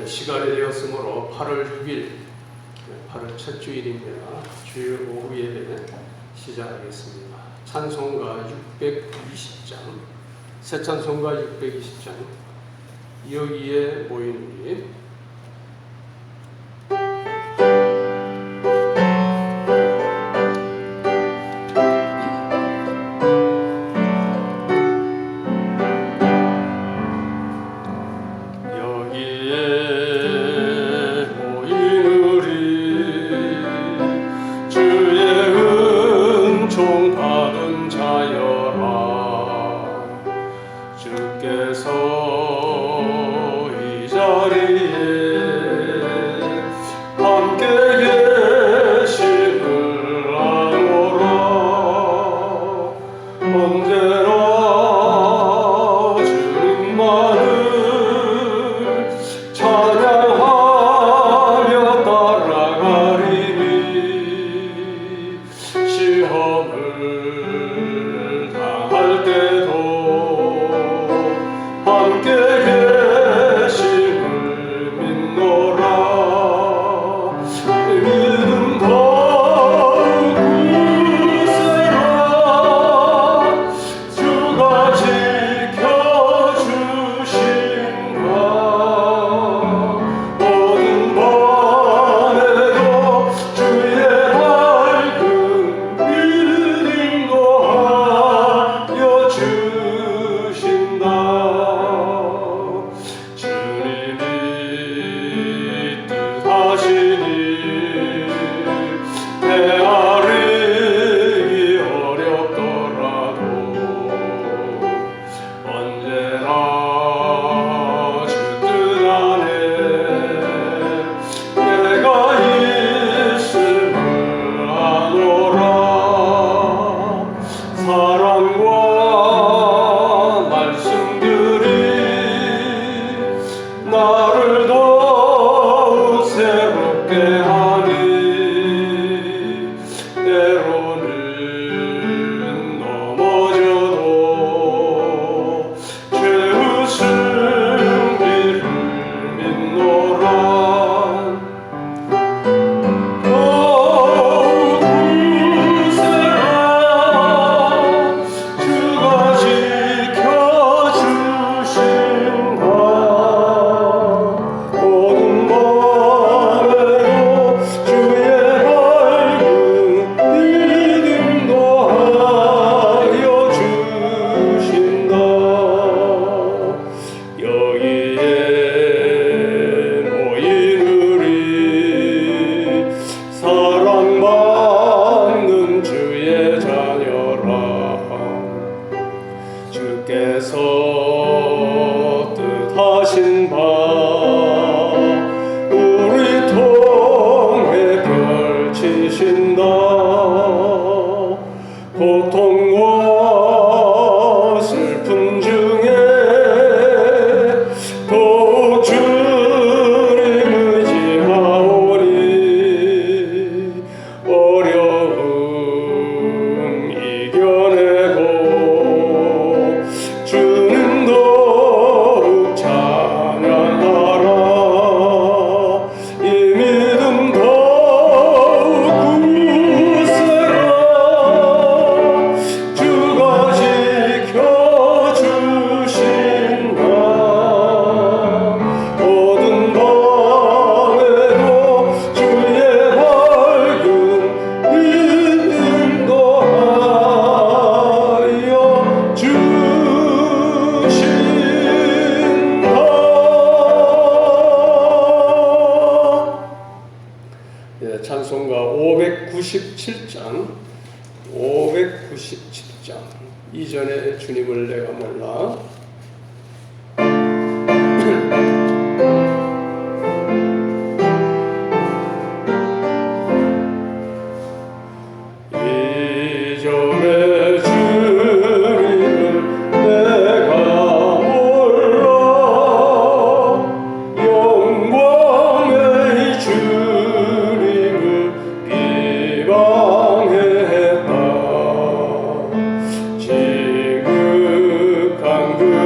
시간이 되었으므로 8월 6일, 8월 첫 주일입니다. 주일 오후 예배 시작하겠습니다. 찬송가 620장, 새 찬송가 620장, 여기에 모인 우리. 찬송가 597장 이전에 주님을 내가 몰라. 지극한 그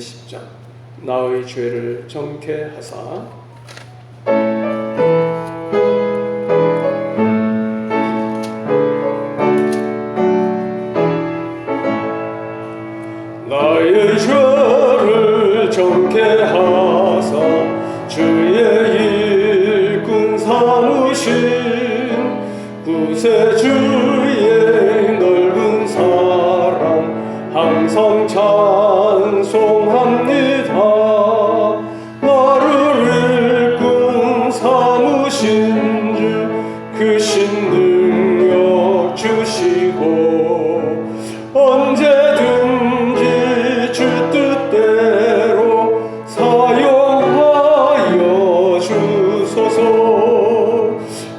10장 나의 죄를 정케 하사 나의 죄를 정케 하사 주의 일꾼 삼으신 구세주의 넓은 사랑 항상 찬송합니다. 나를 일꾼 삼으신 주 크신 능력 주시고 언제든지 주 뜻대로 사용하여 주소서.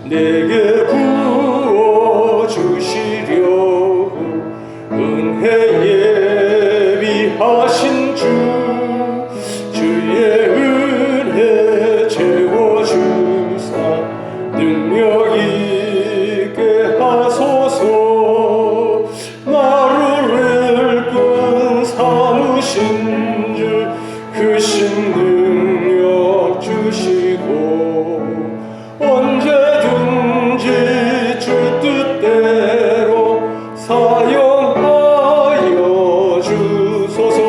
내게 부어 주시려고 은혜 예비하신 주 주의 은혜 채워주사 능력 있게 하소서. 나를 일꾼 삼으신 주 크신 능력 주시고 언제든지 주 뜻대로 사용하여 주소서.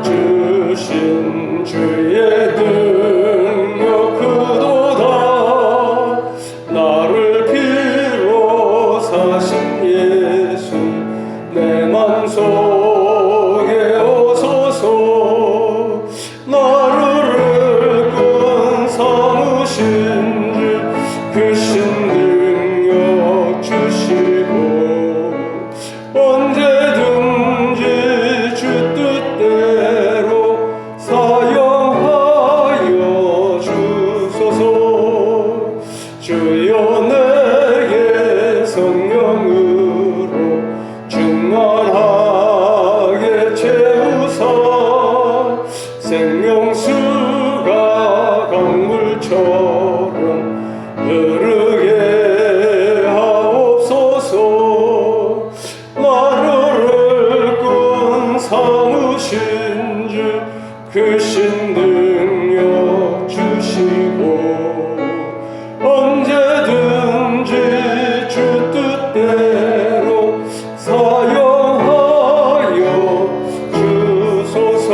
주신 주의 능력 크도다. 나를 피로 사신 예수 내 맘속에 오소서. 나를 일꾼 삼으신 주 크신 능력 주시고 언제든지 주 뜻대로 사용하여 주소서. 주여 내게 성령으로 충만하게 채우사 생명수가 강물처럼 흐르게 하옵소서. 나를 일꾼 삼으신 주 크신 능력 주시고 언제든지 주 뜻대로 사용하여 주소서.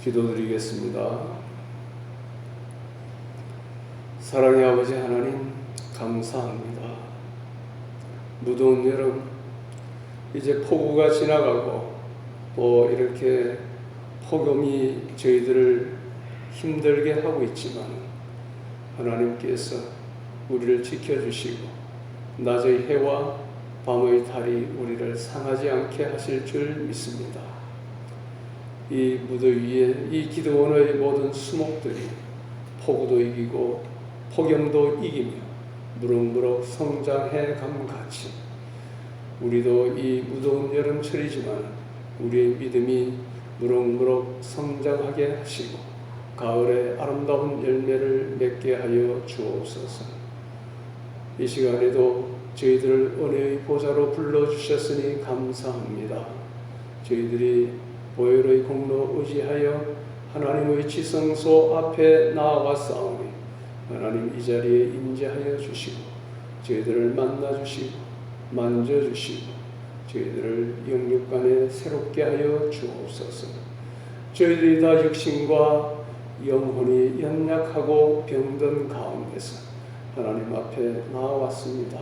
기도드리겠습니다. 사랑의 아버지 하나님, 감사합니다. 무더운 여름 이제 폭우가 지나가고 또 이렇게 폭염이 저희들을 힘들게 하고 있지만 하나님께서 우리를 지켜주시고 낮의 해와 밤의 달이 우리를 상하지 않게 하실 줄 믿습니다. 이 무더위에 이 기도원의 모든 수목들이 폭우도 이기고 폭염도 이기며 무럭무럭 성장해 감같이 우리도 이 무더운 여름철이지만 우리의 믿음이 무럭무럭 성장하게 하시고 가을에 아름다운 열매를 맺게 하여 주옵소서. 이 시간에도 저희들을 은혜의 보좌로 불러주셨으니 감사합니다. 저희들이 보혈의 공로 의지하여 하나님의 지성소 앞에 나아왔사오니 하나님 이 자리에 임재하여 주시고 저희들을 만나주시고 만져주시고 저희들을 영육간에 새롭게 하여 주옵소서. 저희들이 다 육신과 영혼이 연약하고 병든 가운데서 하나님 앞에 나아왔습니다.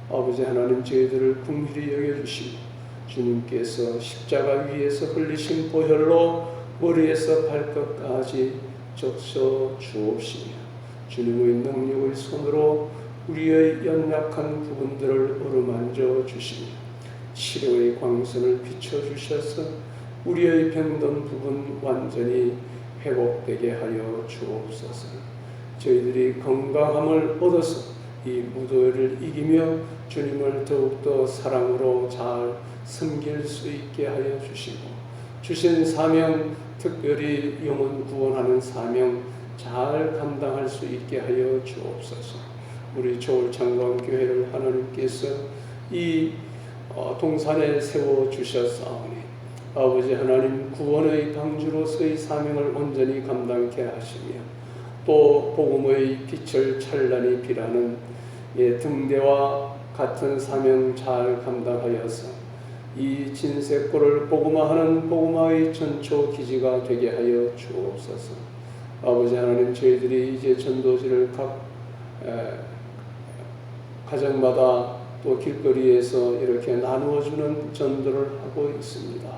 아버지 하나님, 저희들을 긍휼히 여겨주시고 주님께서 십자가 위에서 흘리신 보혈로 머리에서 발끝까지 적셔 주옵시며 주님의 능력의 손으로 우리의 연약한 부분들을 어루만져 주시며 치료의 광선을 비춰주셔서 우리의 병든 부분 완전히 회복되게 하여 주옵소서. 저희들이 건강함을 얻어서 이 무더위를 이기며 주님을 더욱더 사랑으로 잘 섬길 수 있게 하여 주시고 주신 사명, 특별히 영혼 구원하는 사명 잘 감당할 수 있게 하여 주옵소서. 우리 저울창광교회를 하나님께서 이 동산에 세워주셨사오니 아버지 하나님 구원의 방주로서의 사명을 온전히 감당케 하시며 또 복음의 빛을 찬란히 비라는 등대와 같은 사명 잘 감당하여서 이 진세골을 복음화하는 복음화의 전초 기지가 되게 하여 주옵소서. 아버지 하나님, 저희들이 이제 전도지를 각 가정마다 또 길거리에서 이렇게 나누어주는 전도를 하고 있습니다.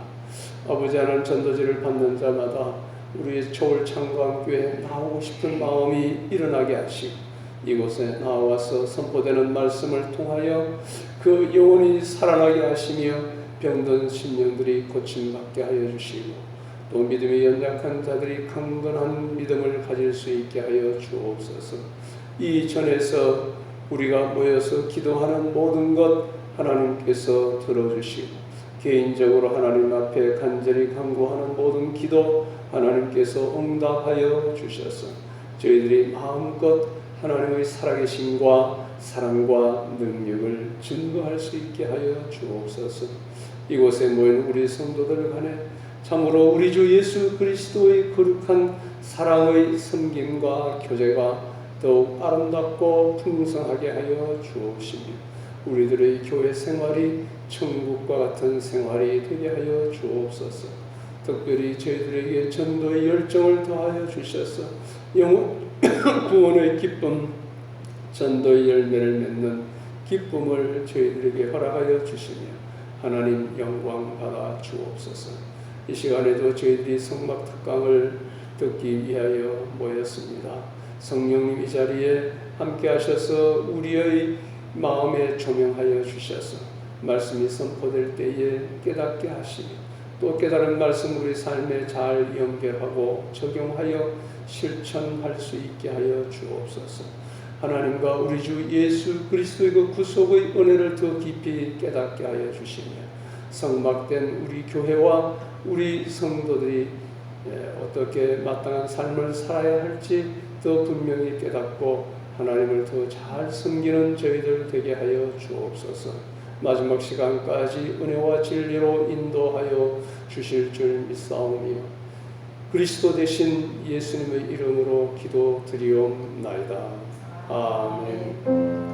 아버지 하나님, 전도지를 받는 자마다 우리 저울창광교회에 나오고 싶은 마음이 일어나게 하시고 이곳에 나와서 선포되는 말씀을 통하여 그 영혼이 살아나게 하시며 병든 심령들이 고침받게 하여 주시고 또 믿음이 연약한 자들이 강건한 믿음을 가질 수 있게 하여 주옵소서. 이 전에서 우리가 모여서 기도하는 모든 것 하나님께서 들어주시고 개인적으로 하나님 앞에 간절히 간구하는 모든 기도 하나님께서 응답하여 주셔서 저희들이 마음껏 하나님의 살아계심과 사랑과 능력을 증거할 수 있게 하여 주옵소서. 이곳에 모인 우리 성도들 간에 참으로 우리 주 예수 그리스도의 거룩한 사랑의 섬김과 교제가 더욱 아름답고 풍성하게 하여 주옵시며 우리들의 교회 생활이 천국과 같은 생활이 되게 하여 주옵소서. 특별히 저희들에게 전도의 열정을 더하여 주셔서 영혼 구원의 기쁨, 전도의 열매를 맺는 기쁨을 저희들에게 허락하여 주시며 하나님 영광 받아 주옵소서. 이 시간에도 저희들이 성막 특강을 듣기 위하여 모였습니다. 성령님 이 자리에 함께 하셔서 우리의 마음에 조명하여 주셔서 말씀이 선포될 때에 깨닫게 하시며 또 깨달은 말씀 우리 삶에 잘 연결하고 적용하여 실천할 수 있게 하여 주옵소서. 하나님과 우리 주 예수 그리스도의 그 구속의 은혜를 더 깊이 깨닫게 하여 주시며 성막된 우리 교회와 우리 성도들이 어떻게 마땅한 삶을 살아야 할지 더 분명히 깨닫고 하나님을 더 잘 섬기는 저희들 되게 하여 주옵소서. 마지막 시간까지 은혜와 진리로 인도하여 주실 줄 믿사오며 그리스도 되신 예수님의 이름으로 기도드리옵나이다. 아멘.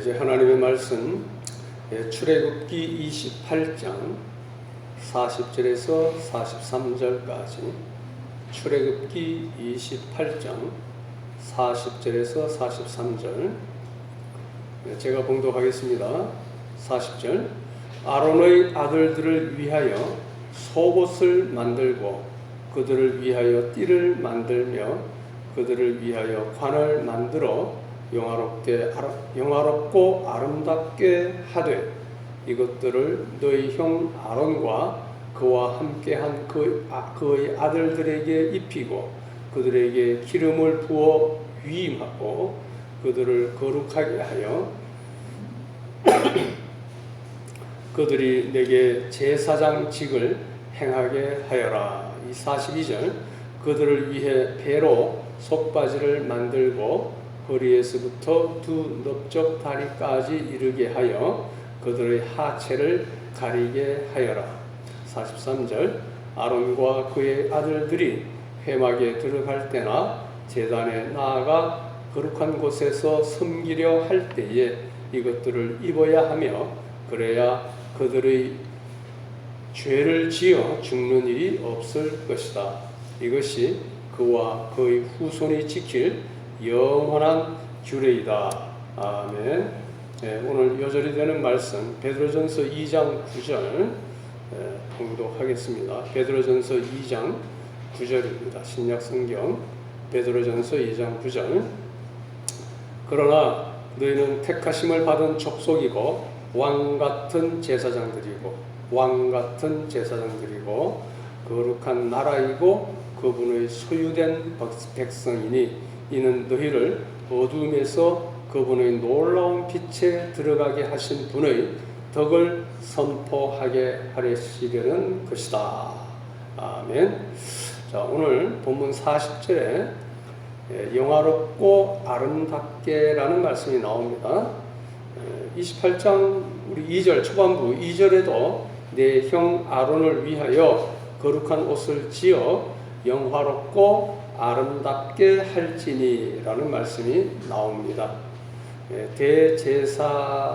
이제 하나님의 말씀 출애굽기 28장 40절에서 43절까지 출애굽기 28장 40절에서 43절 제가 봉독하겠습니다. 40절 아론의 아들들을 위하여 속옷을 만들고 그들을 위하여 띠를 만들며 그들을 위하여 관을 만들어 영화롭고 아름답게 하되 이것들을 너희 형 아론과 그와 함께한 그의 아들들에게 입히고 그들에게 기름을 부어 위임하고 그들을 거룩하게 하여 그들이 내게 제사장직을 행하게 하여라. 이 42절 그들을 위해 배로 속바지를 만들고 허리에서부터 두 넓적 다리까지 이르게 하여 그들의 하체를 가리게 하여라. 43절 아론과 그의 아들들이 회막에 들어갈 때나 제단에 나아가 거룩한 곳에서 섬기려 할 때에 이것들을 입어야 하며 그래야 그들의 죄를 지어 죽는 일이 없을 것이다. 이것이 그와 그의 후손이 지킬 영원한 규례이다. 아멘. 오늘 요절이 되는 말씀 베드로전서 2장 9절 통독하겠습니다. 베드로전서 2장 9절입니다. 신약성경 베드로전서 2장 9절. 그러나 너희는 택하심을 받은 족속이고 왕같은 제사장들이고 거룩한 나라이고 그분의 소유된 백성이니 이는 너희를 어둠에서 그분의 놀라운 빛에 들어가게 하신 분의 덕을 선포하게 하시려는 것이다. 아멘. 자, 오늘 본문 40절에 영화롭고 아름답게라는 말씀이 나옵니다. 28장 우리 2절 초반부 2절에도 내 형 아론을 위하여 거룩한 옷을 지어 영화롭고 아름답게 할지니 라는 말씀이 나옵니다. 대제사장인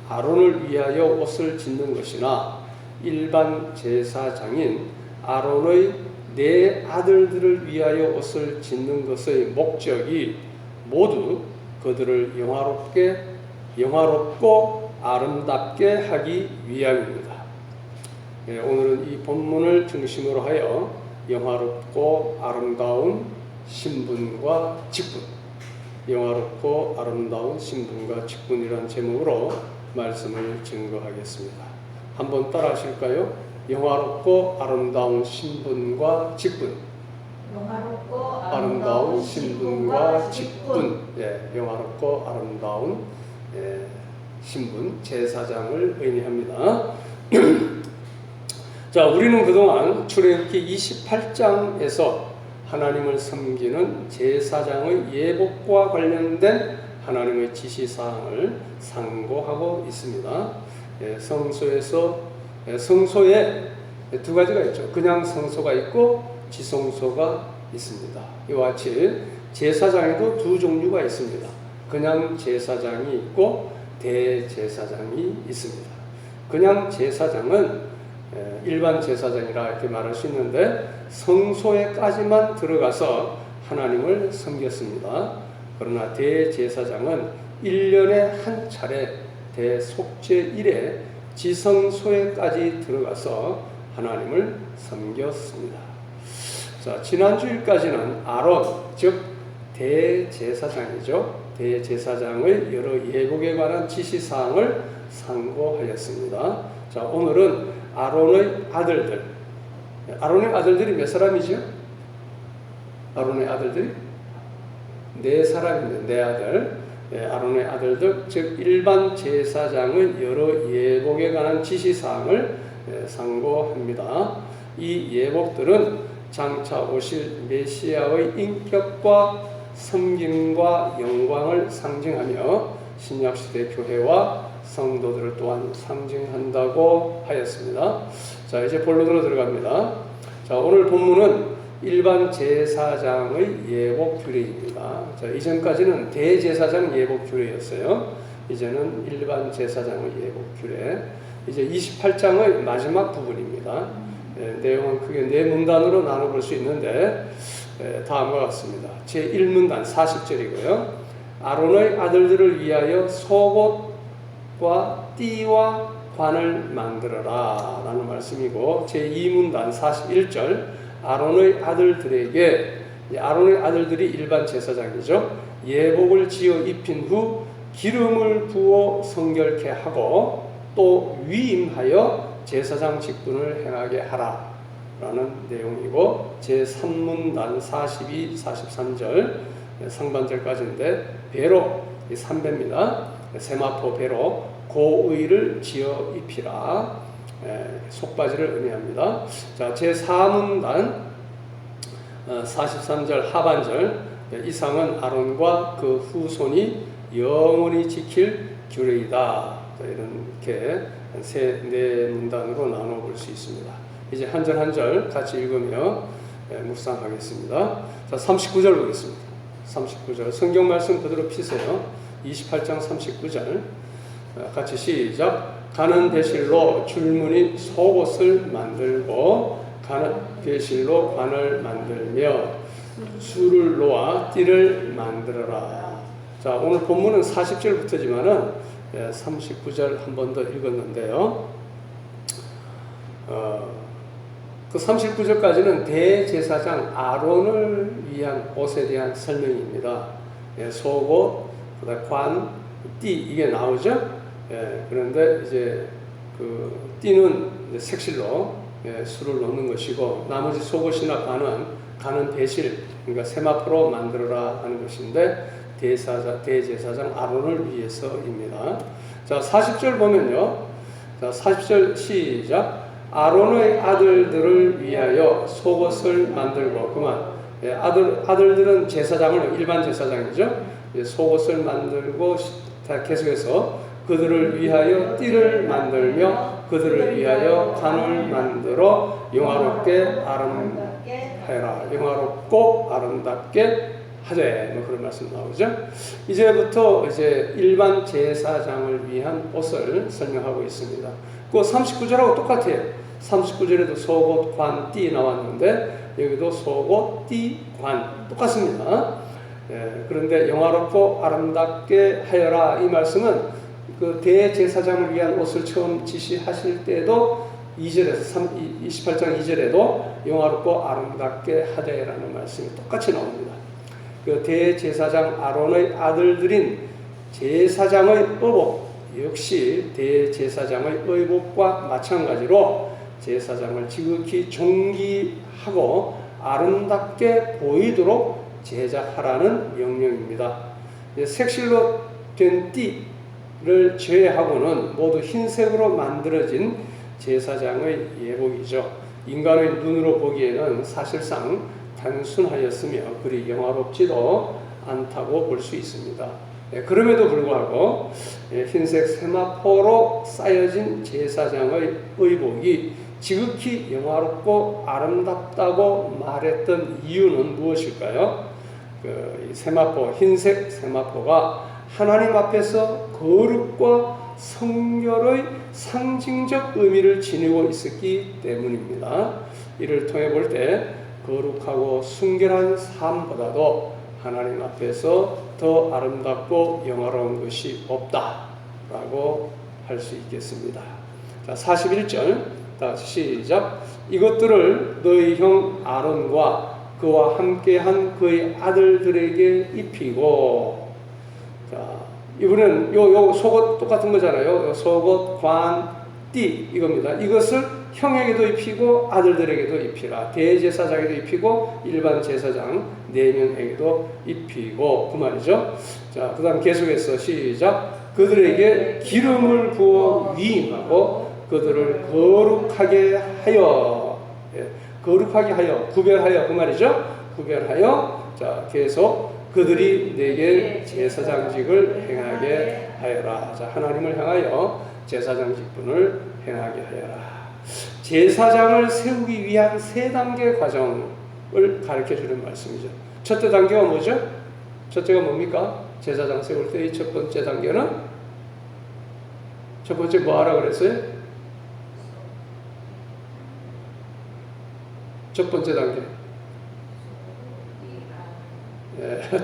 아론을 위하여 옷을 짓는 것이나 일반 제사장인 아론의 네 아들들을 위하여 옷을 짓는 것의 목적이 모두 그들을 영화롭고 아름답게 하기 위함입니다. 오늘은 이 본문을 중심으로 하여 영화롭고 아름다운 신분과 직분, 영화롭고 아름다운 신분과 직분이라는 제목으로 말씀을 증거하겠습니다. 한번 따라 하실까요? 영화롭고 아름다운 신분과 직분. 영화롭고 아름다운 신분과 직분. 영화롭고 아름다운 신분, 제사장을 의미합니다. 자, 우리는 그동안 출애굽기 28장에서 하나님을 섬기는 제사장의 예복과 관련된 하나님의 지시사항을 상고하고 있습니다. 성소에 두 가지가 있죠. 그냥 성소가 있고 지성소가 있습니다. 이와 같이 제사장에도 두 종류가 있습니다. 그냥 제사장이 있고 대제사장이 있습니다. 그냥 제사장은 일반 제사장이라 이렇게 말할 수 있는데 성소에까지만 들어가서 하나님을 섬겼습니다. 그러나 대제사장은 1년에 한 차례 대속죄 일에 지성소에까지 들어가서 하나님을 섬겼습니다. 자, 지난주일까지는 아론, 즉 대제사장이죠. 대제사장의 여러 예복에 관한 지시사항을 상고하였습니다. 자, 오늘은 아론의 아들들. 아론의 아들들이 몇 사람이죠? 아론의 아들들이 네 사람입니다. 네 아들. 아론의 아들들, 즉 일반 제사장의 여러 예복에 관한 지시사항을 상고합니다. 이 예복들은 장차 오실 메시아의 인격과 섬김과 영광을 상징하며 신약시대 교회와 성도들을 또한 상징한다고 하였습니다. 자, 이제 본론으로 들어갑니다. 자, 오늘 본문은 일반 제사장의 예복 규례입니다. 자, 이전까지는 대제사장 예복 규례였어요. 이제는 일반 제사장의 예복 규례. 이제 28장의 마지막 부분입니다. 내용은 크게 네 문단으로 나눠볼 수 있는데 다음과 같습니다. 제 1문단 40절이고요. 아론의 아들들을 위하여 속옷과 띠와 관을 만들어라 라는 말씀이고, 제 2문단 41절 아론의 아들들에게, 아론의 아들들이 일반 제사장이죠, 예복을 지어 입힌 후 기름을 부어 성결케 하고 또 위임하여 제사장 직분을 행하게 하라 라는 내용이고, 제 3문단 42, 43절 상반절까지인데 배로 3배입니다. 세마포 배로 고의를 지어 입히라, 속바지를 의미합니다. 자, 제 4문단 43절 하반절 이상은 아론과 그 후손이 영원히 지킬 규례이다. 이렇게 네 문단으로 나눠볼 수 있습니다. 이제 한 절 한 절 같이 읽으며 묵상하겠습니다. 자, 39절 보겠습니다. 39절 성경 말씀 그대로 피세요. 28장 39절 같이 시작. 가는 배실로 줄무늬 속옷을 만들고 가는 배실로 관을 만들며 수를 놓아 띠를 만들어라. 자, 오늘 본문은 40절부터지만은 39절 한 번 더 읽었는데요. 그 39절까지는 대제사장 아론을 위한 옷에 대한 설명입니다. 예, 속옷, 그다음 관, 띠 이게 나오죠. 예, 그런데 이제 그 띠는 이제 색실로 수를 넣는 것이고 나머지 속옷이나 관은 배실, 그러니까 세마포로 만들어라 하는 것인데 대제사장 아론을 위해서입니다. 자, 40절 보면요. 자, 40절 시작. 아론의 아들들을 위하여 속옷을 만들고 그만. 예, 아들들은 제사장을 일반 제사장이죠. 예, 속옷을 만들고 계속해서 그들을 위하여 띠를 만들며 그들을 위하여 관을 만들어 영화롭게 아름하여라. 영화롭고 아름답게 하되 뭐 그런 말씀 나오죠. 이제부터 이제 일반 제사장을 위한 옷을 설명하고 있습니다. 그 39절하고 똑같아요. 39절에도 속옷, 관, 띠 나왔는데 여기도 속옷, 띠, 관 똑같습니다. 예, 그런데 영화롭고 아름답게 하여라 이 말씀은 그 대제사장을 위한 옷을 처음 지시하실 때도 2절에서 28장 2절에도 영화롭고 아름답게 하되라는 말씀이 똑같이 나옵니다. 그 대제사장 아론의 아들들인 제사장의 의복 역시 대제사장의 의복과 마찬가지로 제사장을 지극히 존귀하고 아름답게 보이도록 제작하라는 명령입니다. 색실로 된 띠를 제외하고는 모두 흰색으로 만들어진 제사장의 예복이죠. 인간의 눈으로 보기에는 사실상 단순하였으며 그리 영화롭지도 않다고 볼 수 있습니다. 그럼에도 불구하고 흰색 세마포로 쌓여진 제사장의 의복이 지극히 영화롭고 아름답다고 말했던 이유는 무엇일까요? 그 세마포, 흰색 세마포가 하나님 앞에서 거룩과 성결의 상징적 의미를 지니고 있었기 때문입니다. 이를 통해 볼 때 거룩하고 순결한 삶보다도 하나님 앞에서 더 아름답고 영화로운 것이 없다라고 할 수 있겠습니다. 자, 41절 다시 시작. 이것들을 너희 형 아론과 그와 함께한 그의 아들들에게 입히고. 자, 이번엔 요 속옷 똑같은 거잖아요. 속옷, 관, 띠 이겁니다. 이것을 형에게도 입히고 아들들에게도 입히라. 대제사장에게도 입히고 일반 제사장 4명에게도 입히고 그 말이죠. 자, 그 다음 계속해서 시작. 그들에게 기름을 부어 위임하고 그들을 거룩하게 하여, 거룩하게 하여, 구별하여 그 말이죠. 구별하여. 자, 계속 그들이 내게 제사장직을 행하게 하여라. 자, 하나님을 향하여 제사장 직분을 행하게 하여라. 제사장을 세우기 위한 3단계 과정을 가르쳐주는 말씀이죠. 첫째 단계가 뭐죠? 첫째가 뭡니까? 제사장 세울 때의 첫 번째 단계는 첫 번째 뭐 하라 그랬어요? 첫 번째 단계.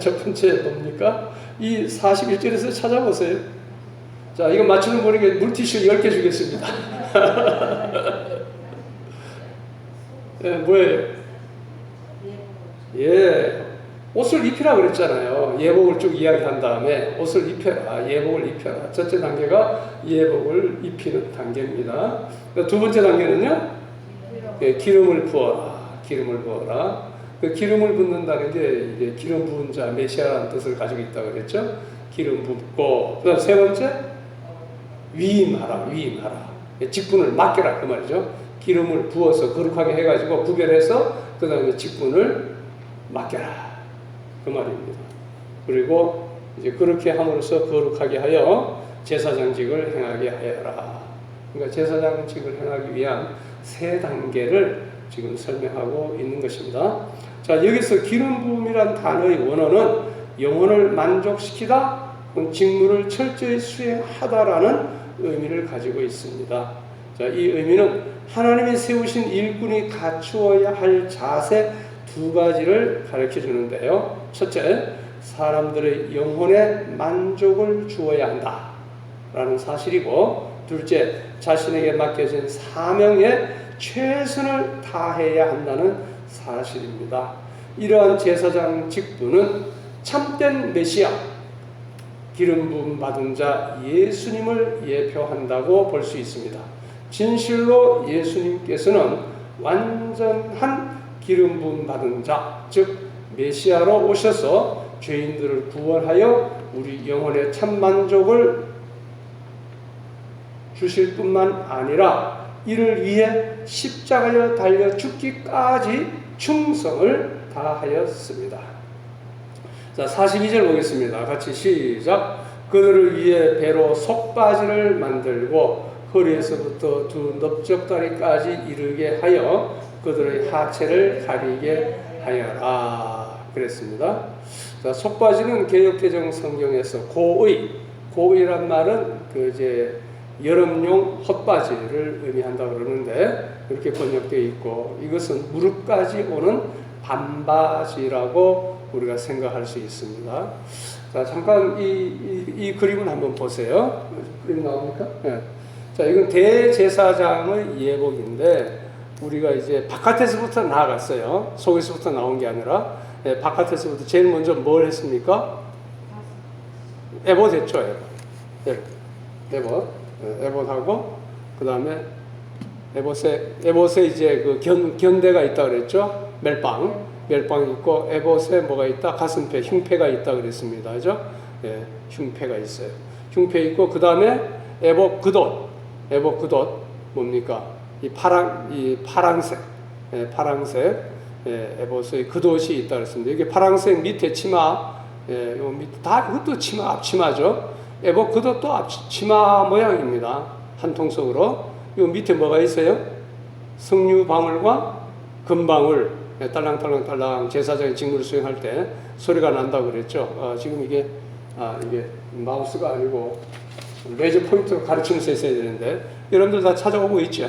첫 번째 뭡니까? 이 41절에서 찾아보세요. 자, 이거 맞추는 분에게 물티슈 10개 주겠습니다. 뭐예요? 옷을 입히라 그랬잖아요. 예복을 쭉 이야기한 다음에 옷을 입혀라, 예복을 입혀라. 첫째 단계가 예복을 입히는 단계입니다. 두 번째 단계는요, 기름을 부어라. 기름을 부어라. 그 기름을 붓는다는 게 이제 기름 부은 자, 메시아라는 뜻을 가지고 있다고 그랬죠. 기름 붓고, 그 다음 세 번째, 위임하라, 위임하라. 직분을 맡겨라, 그 말이죠. 기름을 부어서 거룩하게 해가지고 구별해서 그 다음에 직분을 맡겨라. 그 말입니다. 그리고 이제 그렇게 함으로써 거룩하게 하여 제사장직을 행하게 하여라. 그러니까 제사장직을 행하기 위한 3단계를 지금 설명하고 있는 것입니다. 자, 여기서 기름 부음이란 단어의 원어는 영혼을 만족시키다, 직무를 철저히 수행하다라는 의미를 가지고 있습니다. 자, 이 의미는 하나님이 세우신 일꾼이 갖추어야 할 자세 2가지를 가르쳐 주는데요. 첫째, 사람들의 영혼에 만족을 주어야 한다라는 사실이고, 둘째, 자신에게 맡겨진 사명에 최선을 다해야 한다는 사실입니다. 이러한 제사장 직분은 참된 메시아, 기름 부음 받은 자 예수님을 예표한다고 볼 수 있습니다. 진실로 예수님께서는 완전한 기름 부음 받은 자, 즉 메시아로 오셔서 죄인들을 구원하여 우리 영혼의 참 만족을 주실 뿐만 아니라 이를 위해 십자가에 달려 죽기까지 충성을 다하였습니다. 자, 42절 보겠습니다. 같이 시작. 그들을 위해 배로 속바지를 만들고 허리에서부터 두 넓적다리까지 이르게 하여 그들의 하체를 가리게 하여라. 그랬습니다. 자, 속바지는 개역개정 성경에서 고의란 말은 이제 여름용 헛바지를 의미한다 그러는데 이렇게 번역되어 있고, 이것은 무릎까지 오는 반바지라고 우리가 생각할 수 있습니다. 자, 잠깐 이 그림을 한번 보세요. 그림 나옵니까? 네. 자, 이건 대제사장의 예복인데 우리가 이제 바깥에서부터 나아갔어요. 속에서부터 나온 게 아니라 바깥에서부터 제일 먼저 뭘 했습니까? 에봇 했죠. 에봇하고 그 다음에 에봇에 이제 그 견대가 있다 그랬죠. 멜빵 있고, 에봇에 뭐가 있다? 가슴패, 흉패가 있다 그랬습니다. 그죠? 흉패가 있어요. 흉패 있고, 그 다음에 에봇 그돛 뭡니까? 이 파랑색 에봇의 그돛이 있다 그랬습니다. 이게 파랑색 밑에 치마, 요 밑에 다 이것도 앞치마죠. 에봇 그돛도 앞치마 모양입니다. 한 통속으로. 요 밑에 뭐가 있어요? 석류방울과 금방울, 딸랑딸랑 제사장의 직무를 수행할 때 소리가 난다고 그랬죠. 지금 이게 마우스가 아니고 레이저 포인트로 가르치면서 있어야 되는데 여러분들 다 찾아오고 있죠.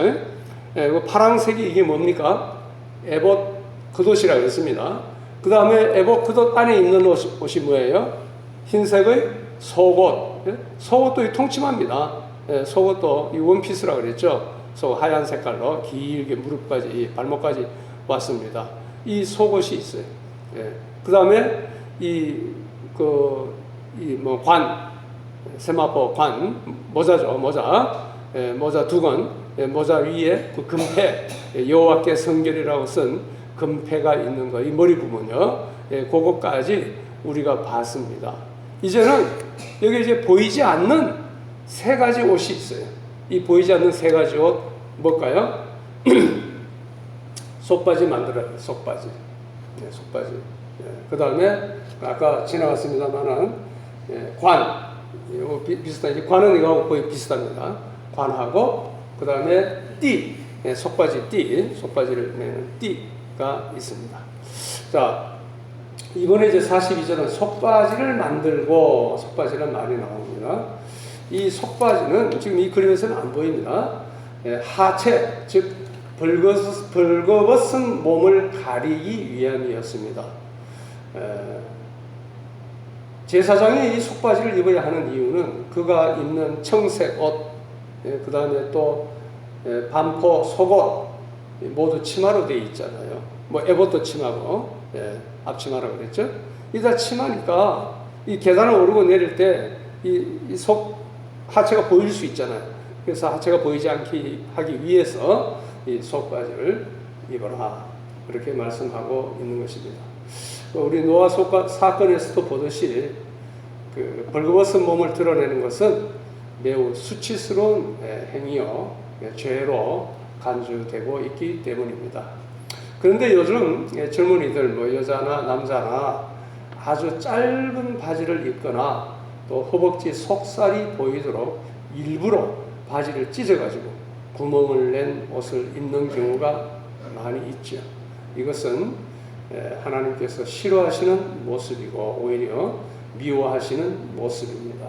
파랑색이 이게 뭡니까? 에봇 그돛이라고 했습니다. 그 다음에 에봇 그돛 안에 입는 옷이 뭐예요? 흰색의 속옷. 속옷도 이 통치마입니다. 속옷도 이 원피스라고 그랬죠. 속옷 하얀 색깔로 길게 무릎까지, 발목까지 왔습니다. 이 속옷이 있어요. 그 다음에 세마포 관, 모자죠, 모자 두건, 모자 위에 그 금패, 여호와께 성결이라고 쓴 금패가 있는 거, 이 머리 부분요. 그것까지 우리가 봤습니다. 이제는 여기 이제 보이지 않는 세 가지 옷이 있어요. 이 보이지 않는 세 가지 옷 뭘까요? 속바지 만들어요. 속바지. 그 다음에 아까 지나갔습니다만은 관. 비슷한, 관은 이거하고 거의 비슷합니다. 관하고, 그 다음에 띠. 속바지를 내는 띠가 있습니다. 자, 이번에 이제 42절은 속바지를 만들고, 속바지는 말이 나옵니다. 이 속바지는 지금 이 그림에서는 안 보입니다. 하체, 즉 벌거벗은 몸을 가리기 위함이었습니다. 제사장이 이 속바지를 입어야 하는 이유는 그가 입는 청색 옷, 그 다음에 또 반포 속옷 모두 치마로 되어 있잖아요. 에봇도 치마고, 앞치마라고 그랬죠. 이 다 치마니까 이 계단을 오르고 내릴 때 이 하체가 보일 수 있잖아요. 그래서 하체가 보이지 않게 하기 위해서 이 속바지를 입어라, 그렇게 말씀하고 있는 것입니다. 우리 노아 사건에서도 보듯이 그 벌거벗은 몸을 드러내는 것은 매우 수치스러운 행위요, 죄로 간주되고 있기 때문입니다. 그런데 요즘 젊은이들, 여자나 남자나 아주 짧은 바지를 입거나 또 허벅지 속살이 보이도록 일부러 바지를 찢어가지고 구멍을 낸 옷을 입는 경우가 많이 있죠. 이것은 하나님께서 싫어하시는 모습이고 오히려 미워하시는 모습입니다.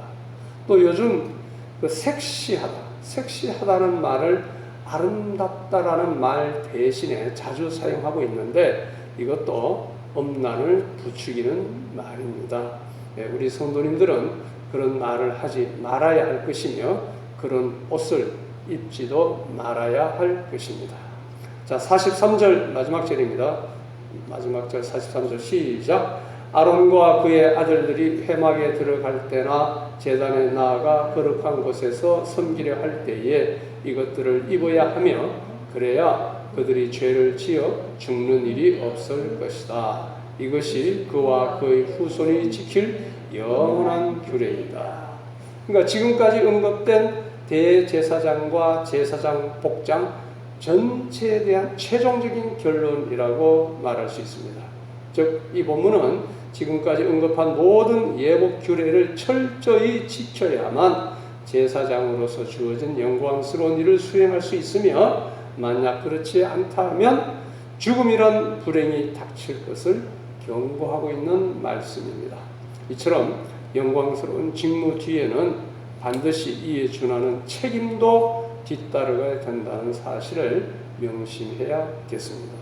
또 요즘 그 섹시하다는 말을 아름답다라는 말 대신에 자주 사용하고 있는데 이것도 엄란을 부추기는 말입니다. 우리 성도님들은 그런 말을 하지 말아야 할 것이며 그런 옷을 입지도 말아야 할 것입니다. 자, 43절 마지막 절입니다. 마지막 절 43절 시작. 아론과 그의 아들들이 회막에 들어갈 때나 제단에 나아가 거룩한 곳에서 섬기려 할 때에 이것들을 입어야 하며 그래야 그들이 죄를 지어 죽는 일이 없을 것이다. 이것이 그와 그의 후손이 지킬 영원한 규례이다. 그러니까 지금까지 언급된 대제사장과 제사장 복장 전체에 대한 최종적인 결론이라고 말할 수 있습니다. 즉, 이 본문은 지금까지 언급한 모든 예복 규례를 철저히 지켜야만 제사장으로서 주어진 영광스러운 일을 수행할 수 있으며 만약 그렇지 않다면 죽음이란 불행이 닥칠 것을 경고하고 있는 말씀입니다. 이처럼 영광스러운 직무 뒤에는 반드시 이에 준하는 책임도 뒤따르게 된다는 사실을 명심해야겠습니다.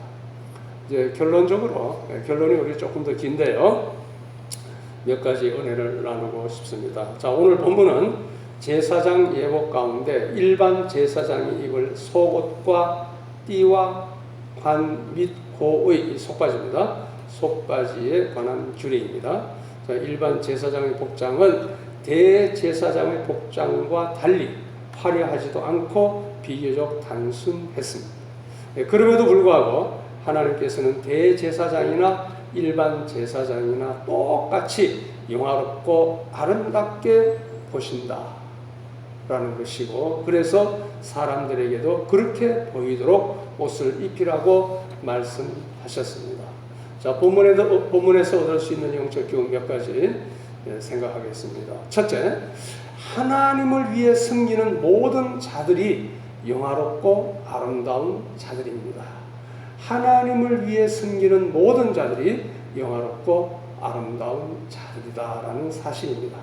이제 결론적으로, 결론이 우리 조금 더 긴데요. 몇 가지 은혜를 나누고 싶습니다. 자, 오늘 본문은 제사장 예복 가운데 일반 제사장이 입을 속옷과 띠와 관 및 고의 속바지입니다. 속바지에 관한 규례입니다. 자, 일반 제사장의 복장은 대제사장의 복장과 달리 화려하지도 않고 비교적 단순했습니다. 그럼에도 불구하고 하나님께서는 대제사장이나 일반 제사장이나 똑같이 영화롭고 아름답게 보신다라는 것이고, 그래서 사람들에게도 그렇게 보이도록 옷을 입히라고 말씀하셨습니다. 자, 본문에서 얻을 수 있는 영적 교훈 몇 가지 생각하겠습니다. 첫째, 하나님을 위해 섬기는 모든 자들이 영화롭고 아름다운 자들입니다. 하나님을 위해 섬기는 모든 자들이 영화롭고 아름다운 자들이다라는 사실입니다.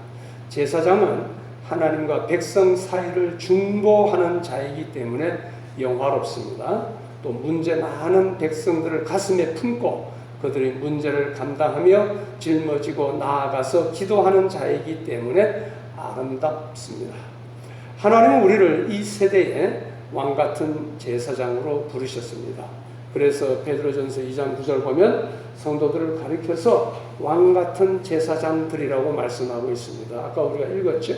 제사장은 하나님과 백성 사이를 중보하는 자이기 때문에 영화롭습니다. 또 문제 많은 백성들을 가슴에 품고 그들의 문제를 감당하며 짊어지고 나아가서 기도하는 자이기 때문에 아름답습니다. 하나님은 우리를 이 세대에 왕같은 제사장으로 부르셨습니다. 그래서 베드로전서 2장 9절 보면 성도들을 가리켜서 왕같은 제사장들이라고 말씀하고 있습니다. 아까 우리가 읽었죠.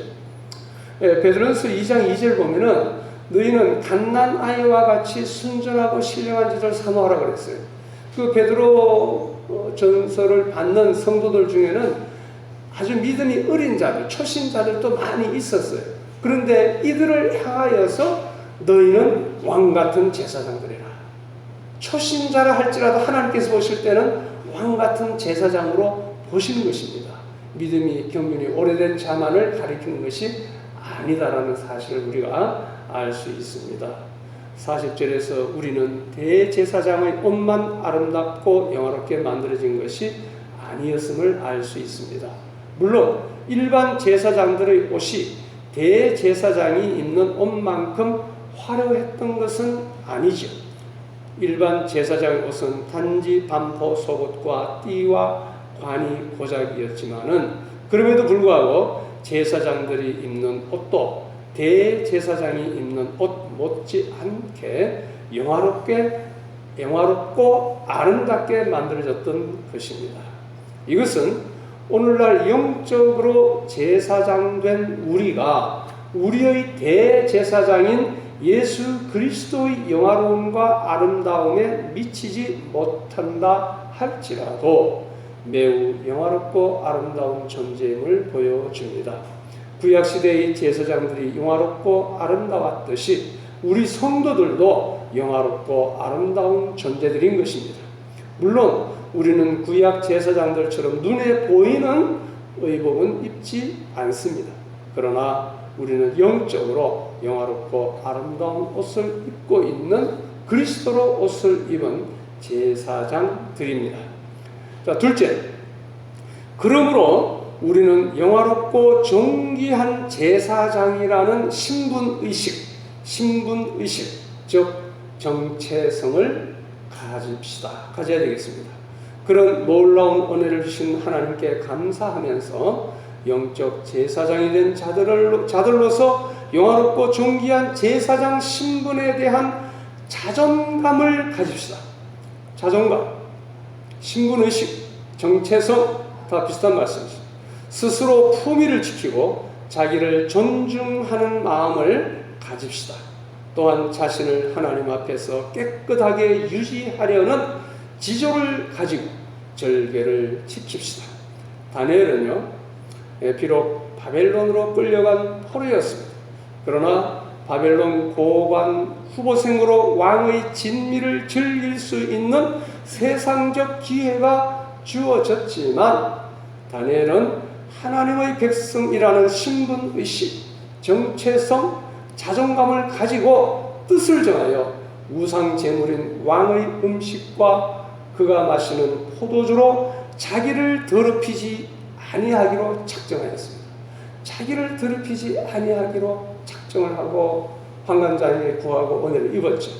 베드로전서 2장 2절 보면은 너희는 갓난 아이와 같이 순전하고 신령한 자들 사모하라 그랬어요. 그 베드로 전서를 받는 성도들 중에는 아주 믿음이 어린 자들, 초신자들도 많이 있었어요. 그런데 이들을 향하여서 너희는 왕같은 제사장들이라. 초신자라 할지라도 하나님께서 보실 때는 왕같은 제사장으로 보시는 것입니다. 믿음이 경륜이 오래된 자만을 가리키는 것이 아니다라는 사실을 우리가 알 수 있습니다. 40절에서 우리는 대제사장의 옷만 아름답고 영화롭게 만들어진 것이 아니었음을 알 수 있습니다. 물론 일반 제사장들의 옷이 대제사장이 입는 옷만큼 화려했던 것은 아니죠. 일반 제사장의 옷은 단지 반포 속옷과 띠와 관이 고작이었지만은 그럼에도 불구하고 제사장들이 입는 옷도 대제사장이 입는 옷 못지않게 영화롭고 아름답게 만들어졌던 것입니다. 이것은 오늘날 영적으로 제사장된 우리가 우리의 대제사장인 예수 그리스도의 영화로움과 아름다움에 미치지 못한다 할지라도 매우 영화롭고 아름다운 존재임을 보여줍니다. 구약시대의 제사장들이 영화롭고 아름다웠듯이 우리 성도들도 영화롭고 아름다운 존재들인 것입니다. 물론 우리는 구약 제사장들처럼 눈에 보이는 의복은 입지 않습니다. 그러나 우리는 영적으로 영화롭고 아름다운 옷을 입고 있는 그리스도로 옷을 입은 제사장들입니다. 자, 둘째, 그러므로 우리는 영화롭고 존귀한 제사장이라는 신분의식, 즉 정체성을 가져야 되겠습니다. 그런 놀라운 은혜를 주신 하나님께 감사하면서 영적 제사장이 된 자들로서 영화롭고 존귀한 제사장 신분에 대한 자존감을 가집시다. 자존감, 신분의식, 정체성 다 비슷한 말씀이죠. 스스로 품위를 지키고 자기를 존중하는 마음을 가집시다. 또한 자신을 하나님 앞에서 깨끗하게 유지하려는 지조를 가지고 절개를 지킵시다. 다니엘은요, 비록 바벨론으로 끌려간 포로였습니다. 그러나 바벨론 고관 후보생으로 왕의 진미를 즐길 수 있는 세상적 기회가 주어졌지만 다니엘은 하나님의 백성이라는 신분의식, 정체성, 자존감을 가지고 뜻을 정하여 우상 제물인 왕의 음식과 그가 마시는 포도주로 자기를 더럽히지 아니하기로 작정하였습니다. 자기를 더럽히지 아니하기로 작정을 하고 환관장에 구하고 은혜를 입었죠.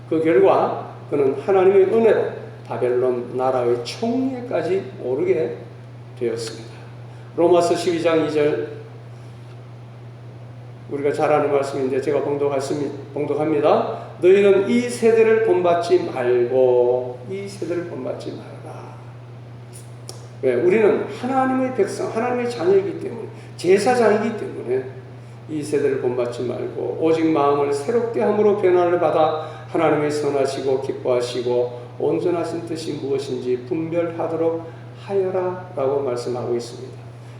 그 결과 그는 하나님의 은혜로 바벨론 나라의 총리까지 오르게 되었습니다. 로마서 12장 2절 우리가 잘 아는 말씀인데 제가 봉독합니다. 너희는 이 세대를 본받지 말고 이 세대를 본받지 말아라. 왜? 우리는 하나님의 백성, 하나님의 자녀이기 때문에 제사장이기 때문에 이 세대를 본받지 말고 오직 마음을 새롭게 함으로 변화를 받아 하나님의 선하시고 기뻐하시고 온전하신 뜻이 무엇인지 분별하도록 하여라 라고 말씀하고 있습니다.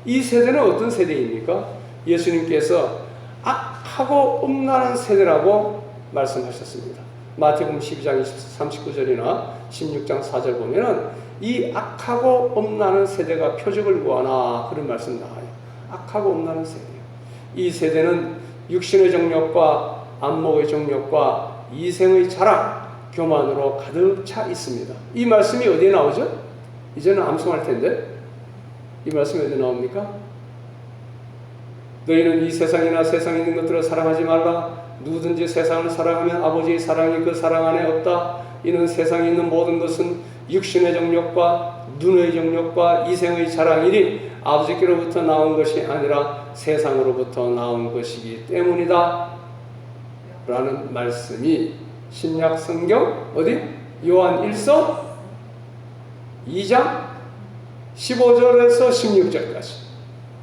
이 세대는 어떤 세대입니까? 예수님께서 악하고 음란한 세대라고 말씀하셨습니다. 마태복음 12장 39절이나 16장 4절 보면은 이 악하고 음란한 세대가 표적을 구하나 그런 말씀 나와요. 악하고 음란한 세대. 이 세대는 육신의 정욕과 안목의 정욕과 이생의 자랑, 교만으로 가득 차 있습니다. 이 말씀이 어디에 나오죠? 이제는 암송할 텐데 이 말씀이 어디에 나옵니까? 너희는 이 세상이나 세상에 있는 것들을 사랑하지 말라. 누구든지 세상을 사랑하면 아버지의 사랑이 그 사랑 안에 없다. 이는 세상에 있는 모든 것은 육신의 정욕과 눈의 정욕과 이생의 자랑이니 아버지께로부터 나온 것이 아니라 세상으로부터 나온 것이기 때문이다 라는 말씀이 신약 성경 어디? 요한 1서 2장 15절에서 16절까지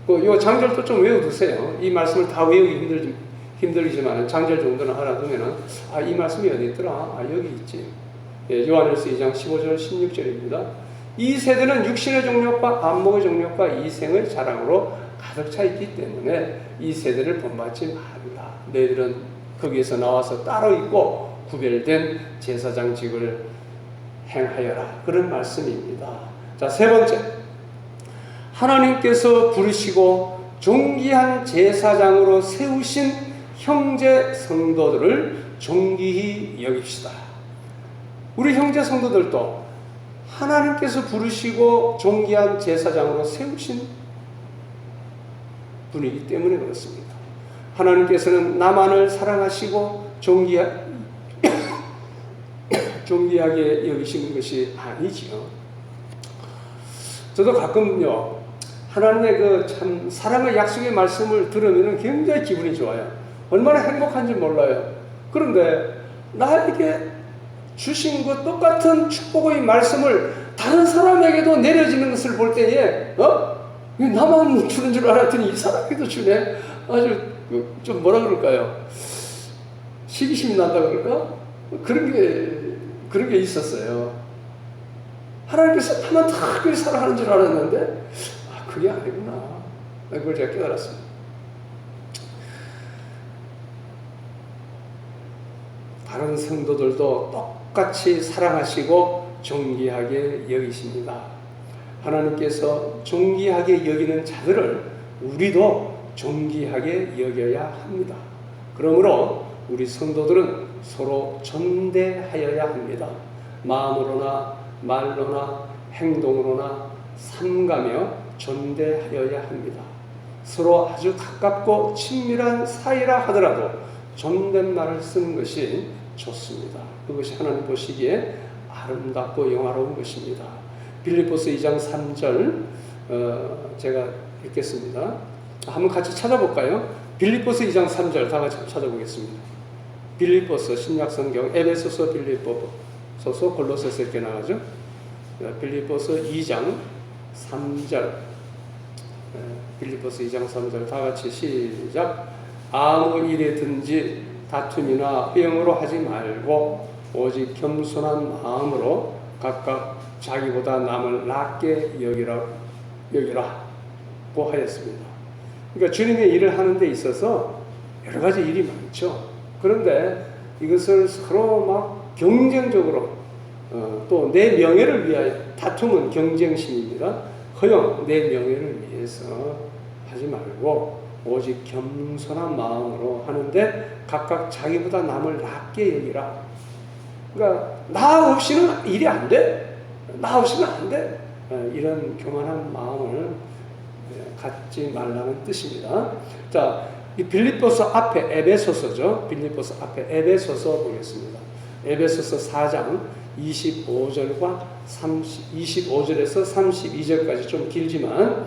이 장절도 좀 외워두세요. 이 말씀을 다 외우기 힘들지만 장절 정도는 알아두면 이 말씀이 어디 있더라? 여기 있지. 요한일서 2장 15절 16절입니다. 이 세대는 육신의 정욕과 안목의 정욕과 이생의 자랑으로 가득 차 있기 때문에 이 세대를 본받지 말라. 너희들은 거기에서 나와서 따로 있고 구별된 제사장직을 행하여라. 그런 말씀입니다. 자, 세 번째. 하나님께서 부르시고 존귀한 제사장으로 세우신 형제 성도들을 존귀히 여깁시다. 우리 형제 성도들도 하나님께서 부르시고 존귀한 제사장으로 세우신 분이기 때문에 그렇습니다. 하나님께서는 나만을 사랑하시고 존귀하게 여기시는 것이 아니지요. 저도 가끔요, 하나님의 그 참 사랑의 약속의 말씀을 들으면 굉장히 기분이 좋아요. 얼마나 행복한지 몰라요. 그런데 나에게 주신 것 똑같은 축복의 말씀을 다른 사람에게도 내려지는 것을 볼 때에 나만 주는 줄 알았더니 이 사람에게도 주네. 아주 좀 뭐라 그럴까요? 시기심이 난다 그럴까? 그런 게 있었어요. 하나님께서 나만 특별히 사랑하는 줄 알았는데 그게 아니구나. 그걸 제가 깨달았습니다. 다른 성도들도 똑같이 사랑하시고 존귀하게 여기십니다. 하나님께서 존귀하게 여기는 자들을 우리도 존귀하게 여겨야 합니다. 그러므로 우리 성도들은 서로 존대하여야 합니다. 마음으로나 말로나 행동으로나 삼가며 존대하여야 합니다. 서로 아주 가깝고 친밀한 사이라 하더라도 존댓말을 쓰는 것이 좋습니다. 그것이 하나님 보시기에 아름답고 영화로운 것입니다. 빌립보서 2장 3절 제가 읽겠습니다. 한번 같이 찾아볼까요? 빌립보서 2장 3절 다 같이 찾아보겠습니다. 빌립보서 신약성경, 에베소서, 빌립보서, 골로새서 이렇게 나가죠. 빌립보서 2장 3절, 빌립보서 2장 3절 다 같이 시작. 아무 일에든지 다툼이나 병으로 하지 말고 오직 겸손한 마음으로 각각 자기보다 남을 낮게 여기라고 하였습니다. 그러니까 주님의 일을 하는 데 있어서 여러 가지 일이 많죠. 그런데 이것을 서로 막 경쟁적으로 또 내 명예를 위하여, 다툼은 경쟁심입니다. 허영 내 명예를 위해서 하지 말고 오직 겸손한 마음으로 하는데 각각 자기보다 남을 낮게 여기라. 그러니까 나 없이는 일이 안 돼. 나 없이는 안 돼. 이런 교만한 마음을 갖지 말라는 뜻입니다. 자, 이 빌립보서 앞에 에베소서죠. 빌립보서 앞에 에베소서 보겠습니다. 에베소서 4장 25절과 25절에서 32절까지 좀 길지만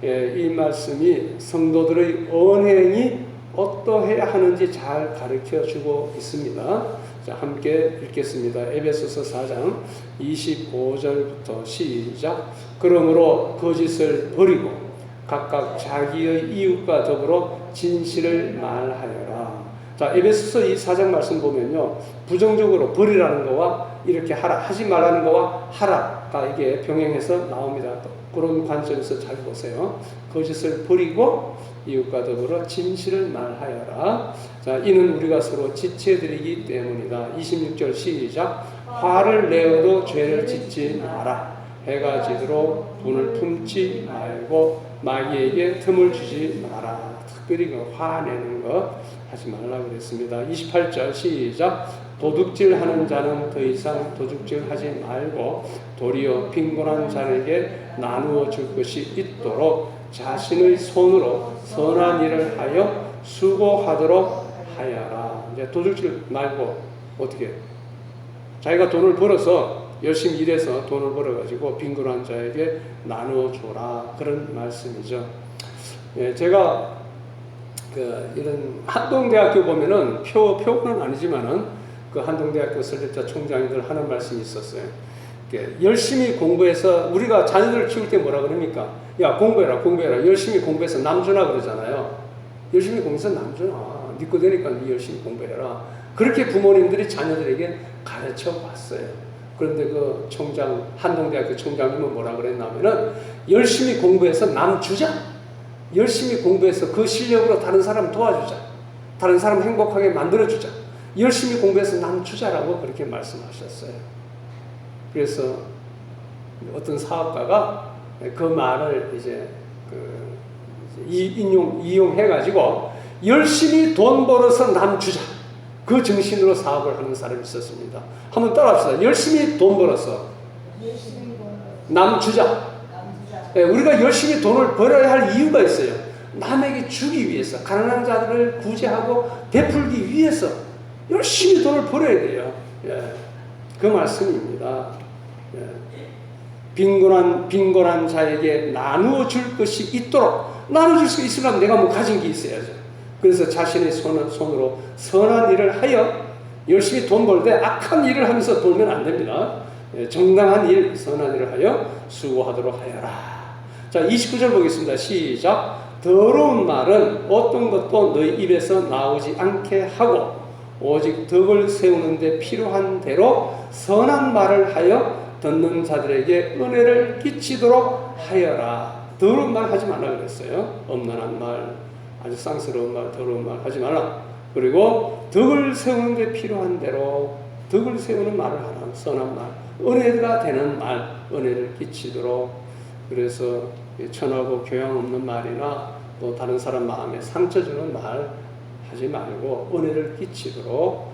이 말씀이 성도들의 언행이 어떠해야 하는지 잘 가르쳐 주고 있습니다. 자, 함께 읽겠습니다. 에베소서 4장 25절부터 시작. 그러므로 거짓을 버리고 각각 자기의 이웃과 더불어 진실을 말하여라. 자, 에베소서 이 4장 말씀 보면요, 부정적으로 버리라는 거와 이렇게 하라, 하지 말라는 거와 하라가 이게 병행해서 나옵니다. 그런 관점에서 잘 보세요. 거짓을 버리고 이웃과 더불어 진실을 말하여라. 자, 이는 우리가 서로 지체드리기 때문이다. 26절 시작. 화를 내어도 죄를 짓지 마라. 해가 지도록 분을 품지 말고 마귀에게 틈을 주지 마라. 특별히 화내는 것 하지 말라 그랬습니다. 28절 시작. 도둑질하는 자는 더 이상 도둑질하지 말고 도리어 빈곤한 자에게 나누어 줄 것이 있도록 자신의 손으로 선한 일을 하여 수고하도록 하여라. 이제 도둑질 말고 어떻게? 자기가 돈을 벌어서 열심히 일해서 돈을 벌어가지고 빈곤한 자에게 나누어 줘라. 그런 말씀이죠. 예, 제가 이런 한동대학교 보면은 표는 아니지만은 그 한동대학교 설립자 총장님들 하는 말씀이 있었어요. 열심히 공부해서 우리가 자녀들을 키울 때 뭐라 그럽니까? 야, 공부해라. 열심히 공부해서 남 주나 그러잖아요. 열심히 공부해서 남 주나. 네 거 되니까 네 열심히 공부해라. 그렇게 부모님들이 자녀들에게 가르쳐 왔어요. 그런데 그 총장, 한동대학교 총장님은 뭐라 그랬냐면은 열심히 공부해서 남 주자. 열심히 공부해서 그 실력으로 다른 사람 도와주자. 다른 사람 행복하게 만들어주자. 열심히 공부해서 남 주자라고 그렇게 말씀하셨어요. 그래서 어떤 사업가가 그 말을 이제 이용해가지고 열심히 돈 벌어서 남 주자. 그 정신으로 사업을 하는 사람이 있었습니다. 한번 따라합시다. 열심히 돈 벌어서 남 주자. 우리가 열심히 돈을 벌어야 할 이유가 있어요. 남에게 주기 위해서, 가난한 자들을 구제하고 베풀기 위해서 열심히 돈을 벌어야 돼요. 그 말씀입니다. 빈곤한 자에게 나누어 줄 것이 있도록. 나눠줄 수 있으려면 내가 뭐 가진 게 있어야죠. 그래서 자신의 손으로 선한 일을 하여 열심히 돈 벌 때 악한 일을 하면서 벌면 안 됩니다. 정당한 일, 선한 일을 하여 수고하도록 하여라. 자, 29절 보겠습니다. 시작. 더러운 말은 어떤 것도 너희 입에서 나오지 않게 하고 오직 덕을 세우는 데 필요한 대로 선한 말을 하여 듣는 자들에게 은혜를 끼치도록 하여라. 더러운 말 하지 말라 그랬어요. 엄난한 말, 아주 쌍스러운 말, 더러운 말 하지 말라. 그리고 덕을 세우는 데 필요한 대로 덕을 세우는 말을 하라. 선한 말, 은혜가 되는 말, 은혜를 끼치도록. 그래서 천하고 교양 없는 말이나 또 다른 사람 마음에 상처 주는 말 하지 말고 은혜를 끼치도록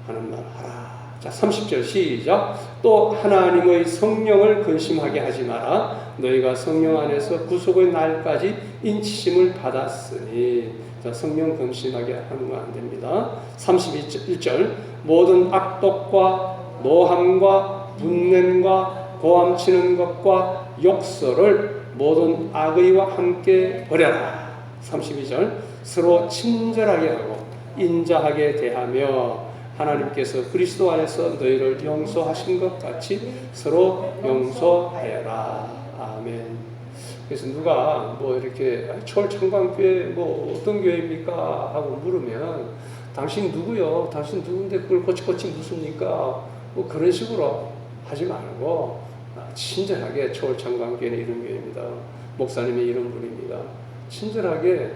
하는 말 하라. 자, 30절 시작. 또 하나님의 성령을 근심하게 하지 마라. 너희가 성령 안에서 구속의 날까지 인치심을 받았으니. 자, 성령 근심하게 하는 거 안 됩니다. 31절. 모든 악독과 노함과 분냄과 고함치는 것과 욕설을 모든 악의와 함께 버려라. 32절. 서로 친절하게 하고 인자하게 대하며 하나님께서 그리스도 안에서 너희를 용서하신 것 같이 서로 용서하여라. 아멘. 그래서 누가 뭐 이렇게 초월창광교회 뭐 어떤 교회입니까? 하고 물으면 당신 누구요? 당신 누군데 그걸 거치거치 묻습니까? 뭐 그런 식으로 하지 말고 친절하게 초월창광교회는 이런 교회입니다. 목사님이 이런 분입니다. 친절하게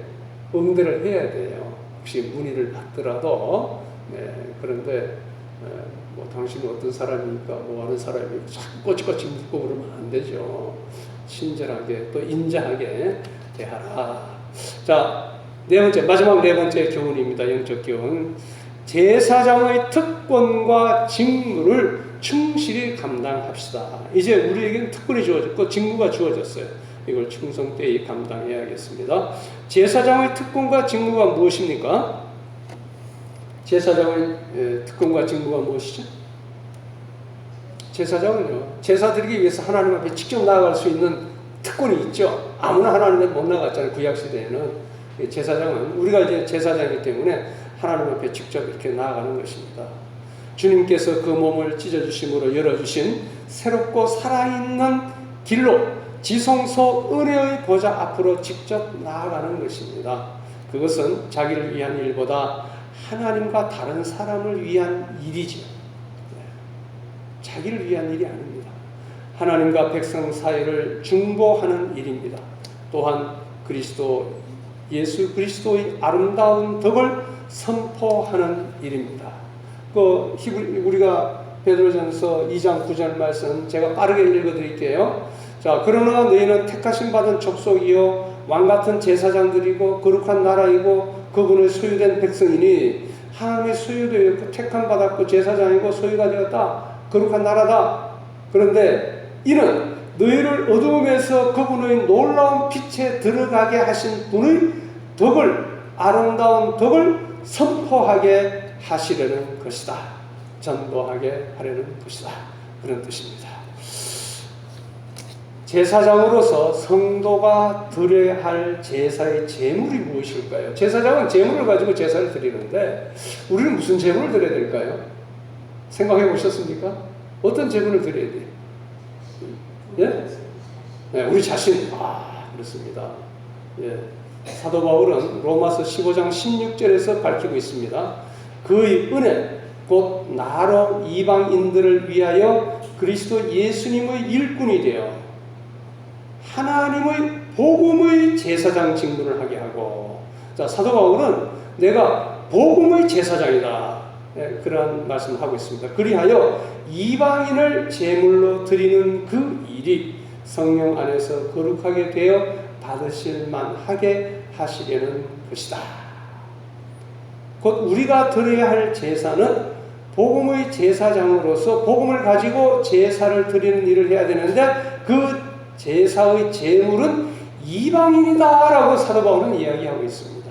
응대를 해야 돼요. 혹시 문의를 받더라도. 네, 그런데 뭐 당신은 어떤 사람입니까? 뭐 하는 사람입니까? 자꾸 꼬치꼬치 묻고 그러면 안 되죠. 친절하게 또 인자하게 대하라. 자, 마지막 네 번째 교훈입니다. 영적 교훈. 제사장의 특권과 직무를 충실히 감당합시다. 이제 우리에게는 특권이 주어졌고 직무가 주어졌어요. 이걸 충성되이 감당해야겠습니다. 제사장의 특권과 직무가 무엇입니까? 제사장의 특권과 직무가 무엇이죠? 제사장은요, 제사 드리기 위해서 하나님 앞에 직접 나아갈 수 있는 특권이 있죠. 아무나 하나님 앞에 못 나갔잖아요. 구약시대에는. 제사장은, 우리가 이제 제사장이기 때문에 하나님 앞에 직접 이렇게 나아가는 것입니다. 주님께서 그 몸을 찢어주심으로 열어주신 새롭고 살아있는 길로 지성소 은혜의 보좌 앞으로 직접 나아가는 것입니다. 그것은 자기를 위한 일보다 하나님과 다른 사람을 위한 일이죠. 자기를 위한 일이 아닙니다. 하나님과 백성 사이를 중보하는 일입니다. 또한 예수 그리스도의 아름다운 덕을 선포하는 일입니다. 우리가 베드로전서 2장 9절 말씀 제가 빠르게 읽어드릴게요. 자, 그러나 너희는 택하심 받은 족속이요 왕같은 제사장들이고 거룩한 나라이고 그분의 소유된 백성이니 하나님의 소유되었고 택함 받았고 제사장이고 소유가 되었다. 거룩한 나라다. 그런데 이는 너희를 어두움에서 그분의 놀라운 빛에 들어가게 하신 분의 아름다운 덕을 선포하게 하시려는 것이다. 전도하게 하려는 것이다. 그런 뜻입니다. 제사장으로서 성도가 드려야 할 제사의 제물이 무엇일까요? 제사장은 제물을 가지고 제사를 드리는데 우리는 무슨 제물을 드려야 될까요? 생각해 보셨습니까? 어떤 제물을 드려야 돼요? 예? 네, 우리 자신. 그렇습니다. 예. 사도 바울은 로마서 15장 16절에서 밝히고 있습니다. 그의 은혜 곧 나로 이방인들을 위하여 그리스도 예수님의 일꾼이 되어 하나님의 복음의 제사장 직무를 하게 하고, 자, 사도 바울은 내가 복음의 제사장이다. 네, 그러한 말씀을 하고 있습니다. 그리하여 이방인을 제물로 드리는 그 일이 성령 안에서 거룩하게 되어 받으실 만하게 하시려는 것이다. 곧 우리가 드려야 할 제사는 복음의 제사장으로서 복음을 가지고 제사를 드리는 일을 해야 되는데 그 제사의 제물은 이방인이다 라고 사도 바울은 이야기하고 있습니다.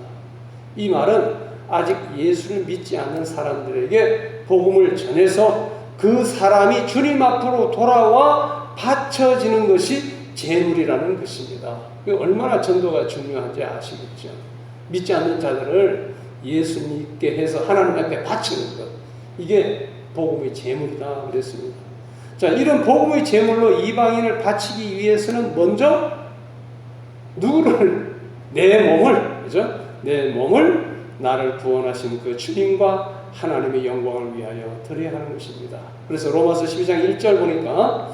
이 말은 아직 예수를 믿지 않는 사람들에게 복음을 전해서 그 사람이 주님 앞으로 돌아와 바쳐지는 것이 제물이라는 것입니다. 얼마나 전도가 중요한지 아시겠죠? 믿지 않는 자들을 예수 믿게 해서 하나님 앞에 바치는 것, 이게 복음의 제물이다 그랬습니다. 자, 이런 복음의 제물로 이방인을 바치기 위해서는 먼저 누구를? 내 몸을, 그죠? 내 몸을 나를 구원하신 그 주님과 하나님의 영광을 위하여 드려야 하는 것입니다. 그래서 로마서 12장 1절 보니까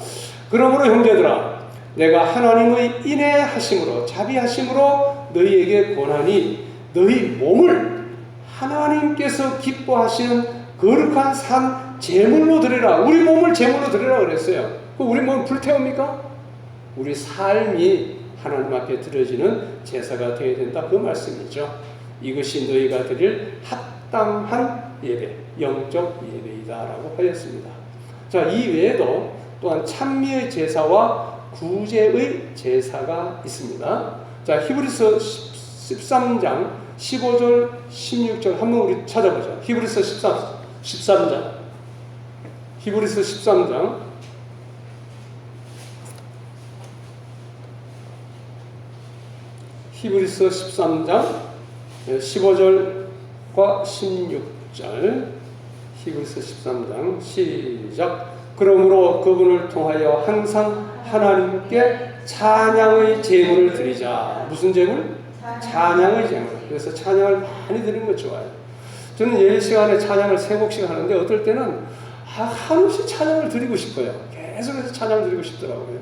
그러므로 형제들아 내가 하나님의 인애하심으로 자비하심으로 너희에게 권하니 너희 몸을 하나님께서 기뻐하시는 거룩한 산 제물로 드리라. 우리 몸을 제물로 드리라 그랬어요. 우리 몸을 불태웁니까? 우리 삶이 하나님 앞에 드려지는 제사가 되어야 된다. 그 말씀이죠. 이것이 너희가 드릴 합당한 예배, 영적 예배이다라고 하였습니다. 자, 이 외에도 또한 찬미의 제사와 구제의 제사가 있습니다. 자, 히브리서 13장 15절 16절 한번 우리 찾아보죠. 히브리서 13장 히브리서 13장 15절과 16절 히브리서 13장 시작. 그러므로 그분을 통하여 항상 하나님께 찬양의 제물을 드리자. 무슨 제물? 찬양의 제물. 그래서 찬양을 많이 드리는 거 좋아요. 저는 예배 시간에 찬양을 3곡씩 하는데 어떨 때는 한없이 찬양을 드리고 싶어요. 계속해서 찬양을 드리고 싶더라고요.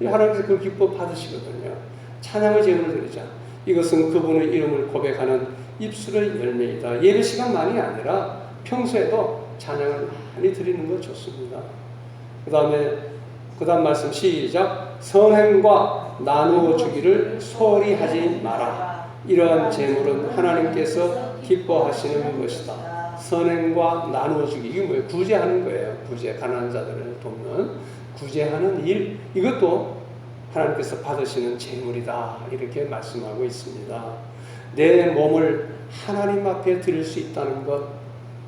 하나님께서 그 기뻐 받으시거든요. 찬양의 제물을 드리자. 이것은 그분의 이름을 고백하는 입술의 열매이다. 예배 시간만이 아니라 평소에도 찬양을 많이 드리는 거 좋습니다. 그 다음 말씀 시작. 선행과 나누어 주기를 소홀히 하지 마라. 이러한 제물은 하나님께서 기뻐하시는 것이다. 선행과 나누어 주기. 이게 뭐예요? 구제하는 거예요. 구제, 가난한 자들을 돕는 구제하는 일. 이것도 하나님께서 받으시는 제물이다. 이렇게 말씀하고 있습니다. 내 몸을 하나님 앞에 드릴 수 있다는 것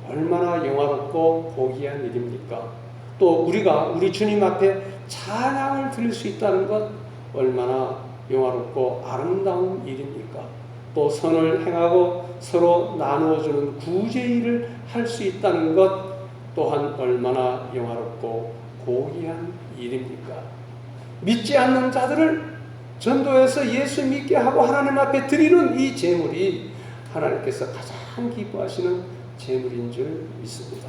얼마나 영화롭고 고귀한 일입니까? 또 우리가 우리 주님 앞에 찬양을 드릴 수 있다는 것 얼마나 영화롭고 아름다운 일입니까? 또 선을 행하고 서로 나누어주는 구제일을 할 수 있다는 것 또한 얼마나 영화롭고 고귀한 일입니까? 믿지 않는 자들을 전도해서 예수 믿게 하고 하나님 앞에 드리는 이 제물이 하나님께서 가장 기뻐하시는 제물인 줄 믿습니다.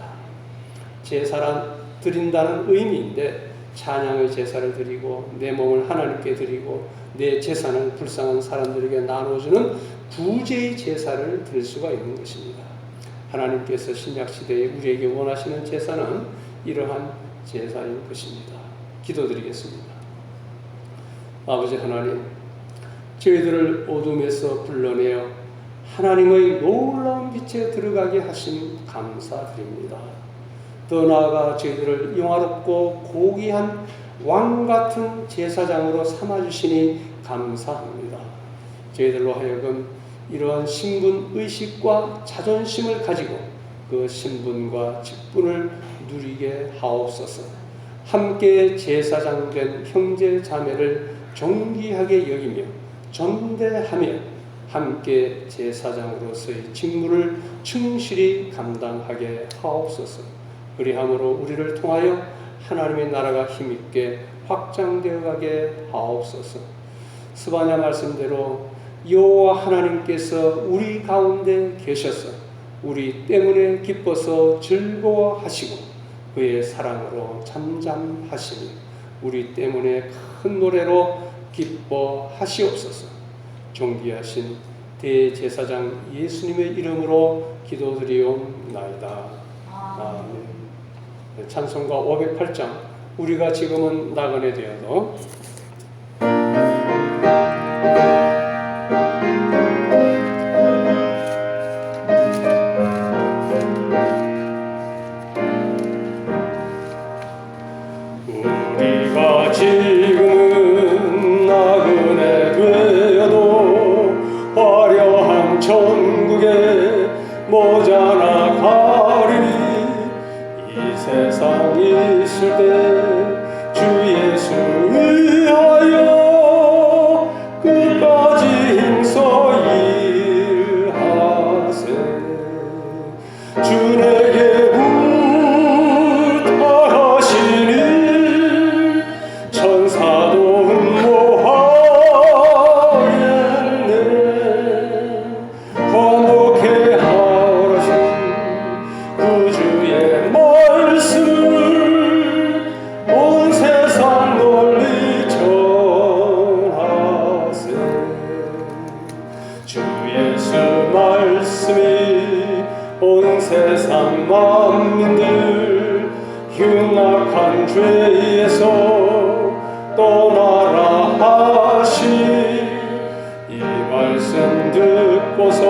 제사란 드린다는 의미인데 찬양의 제사를 드리고 내 몸을 하나님께 드리고 내 재산을 불쌍한 사람들에게 나눠주는 구제의 제사를 드릴 수가 있는 것입니다. 하나님께서 신약시대에 우리에게 원하시는 제사는 이러한 제사인 것입니다. 기도드리겠습니다. 아버지 하나님, 저희들을 어둠에서 불러내어 하나님의 놀라운 빛에 들어가게 하심 감사드립니다. 더 나아가 저희들을 영화롭고 고귀한 왕같은 제사장으로 삼아주시니 감사합니다. 저희들로 하여금 이러한 신분의식과 자존심을 가지고 그 신분과 직분을 누리게 하옵소서. 함께 제사장 된 형제 자매를 존귀하게 여기며 존대하며 함께 제사장으로서의 직무를 충실히 감당하게 하옵소서. 그리함으로 우리를 통하여 하나님의 나라가 힘있게 확장되어 가게 하옵소서. 스바냐 말씀대로 여호와 하나님께서 우리 가운데 계셔서 우리 때문에 기뻐서 즐거워하시고 그의 사랑으로 잠잠하시니 우리 때문에 큰 노래로 기뻐하시옵소서. 존귀하신 대제사장 예수님의 이름으로 기도드리옵나이다. 아멘. 찬송가 508장. 우리가 지금은 나그네 되어도 우리가 지금은 나그네 되어도 화려한 천국에 모자라 가리니 이 세상 있을 때 주 예수 위하여 끝까지 힘써 일하세. 주 내게 부탁하시니 천사도 흠모하겠네. 화목해 하신 구주의 말씀을 온 세상 널리 전하세. 주 예수 말씀이 온 세상 만민들 흉악한 죄에서 떠나라 하시. 이 말씀 듣고서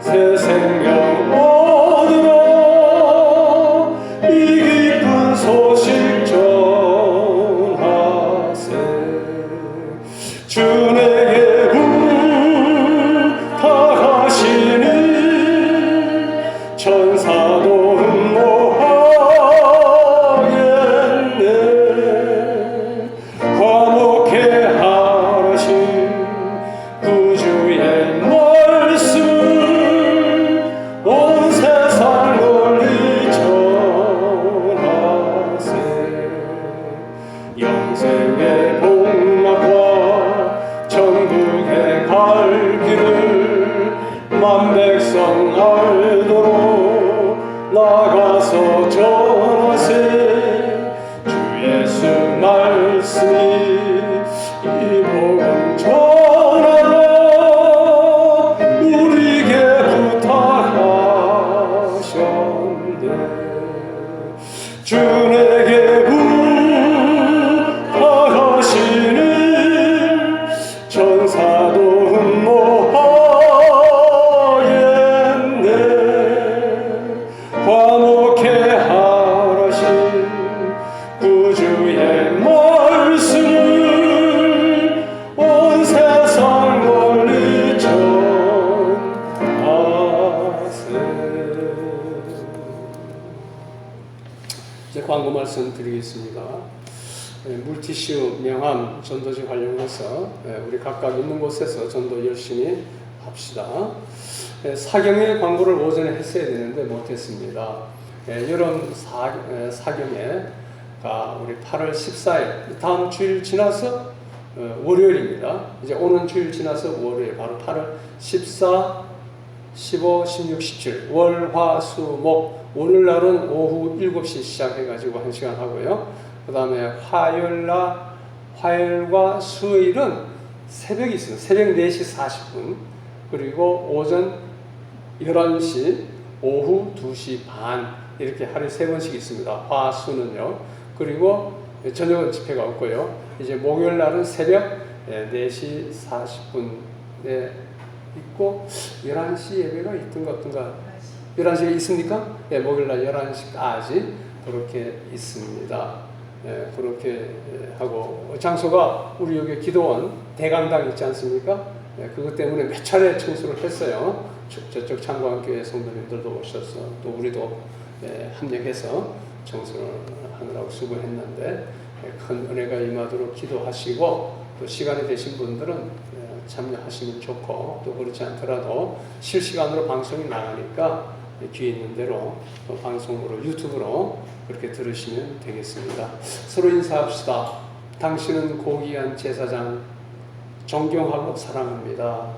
새 생명 얻으라. 이 기쁜 소식 전하세. 주 내게 부탁하시니 천사도 흠모하겠네. 화목해 하신 구주의 말씀 온 만 백성 알도록 나가서 전하세. 주 예수 말씀이 이 복음 전하라 우리에게 부탁하셨네. 주 내게 부탁하시니 천사도 흠모하겠네. 화목해 하라신 구주의 말씀을 온 세상 멀리 전하세. 이제 광고 말씀 드리겠습니다. 물티슈 명함 전도지 활용해서 우리 각각 있는 곳에서 전도 열심히 합시다. 사경의 광고를 오전에 했어야 되는데 못했습니다. 여름 사경에 우리 8월 14일 다음 주일 지나서 월요일입니다. 이제 오는 주일 지나서 월요일 바로 8월 14, 15, 16, 17 월, 화, 수, 목 오늘날은 오후 7시 시작해가지고 1시간 하고요. 그 다음에 화요일과 수요일은 새벽이 있어요. 새벽 4시 40분 그리고 오전 11시 오후 2시 반 이렇게 하루에 3번씩 있습니다. 화, 수는요. 그리고 저녁은 집회가 없고요. 이제 목요일 날은 새벽 4시 40분에 있고 11시 예배가 있던가 11시에 있습니까? 네, 목요일 날 11시까지 그렇게 있습니다. 그렇게 하고 장소가 우리 여기 기도원 대강당 있지 않습니까? 그것 때문에 몇 차례 청소를 했어요. 저쪽 창광교회 성도님들도 오셔서 또 우리도 합력해서 청소를 하느라고 수고했는데 큰 은혜가 임하도록 기도하시고 또 시간이 되신 분들은 참여하시면 좋고 또 그렇지 않더라도 실시간으로 방송이 나가니까 귀에 있는 대로 또 방송으로 유튜브로 그렇게 들으시면 되겠습니다. 서로 인사합시다. 당신은 고귀한 제사장 존경하고 사랑합니다.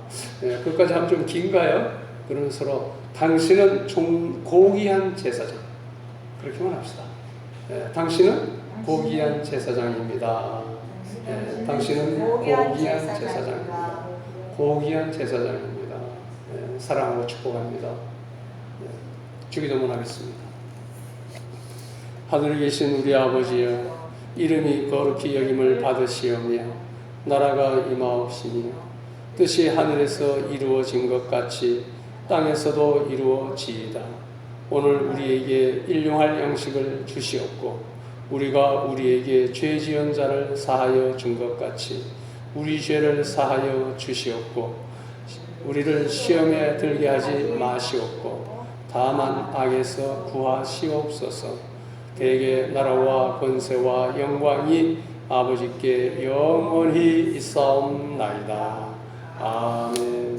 그것까지 하면 좀 긴가요? 그러면 서로 당신은 고귀한 제사장 그렇게만 합시다. 당신은 고귀한 제사장입니다. 당신은 고귀한 제사장입니다. 고귀한 제사장입니다. 사랑하고 축복합니다. 주기도문 하겠습니다. 하늘에 계신 우리 아버지여, 이름이 거룩히 여김을 받으시오며 나라가 임하옵시며 뜻이 하늘에서 이루어진 것 같이 땅에서도 이루어지이다. 오늘 우리에게 일용할 양식을 주시옵고 우리가 우리에게 죄 지은 자를 사하여 준 것 같이 우리 죄를 사하여 주시옵고 우리를 시험에 들게 하지 마시옵고 다만 악에서 구하시옵소서. 대개 나라와 권세와 영광이 아버지께 영원히 있사옵나이다. 아멘.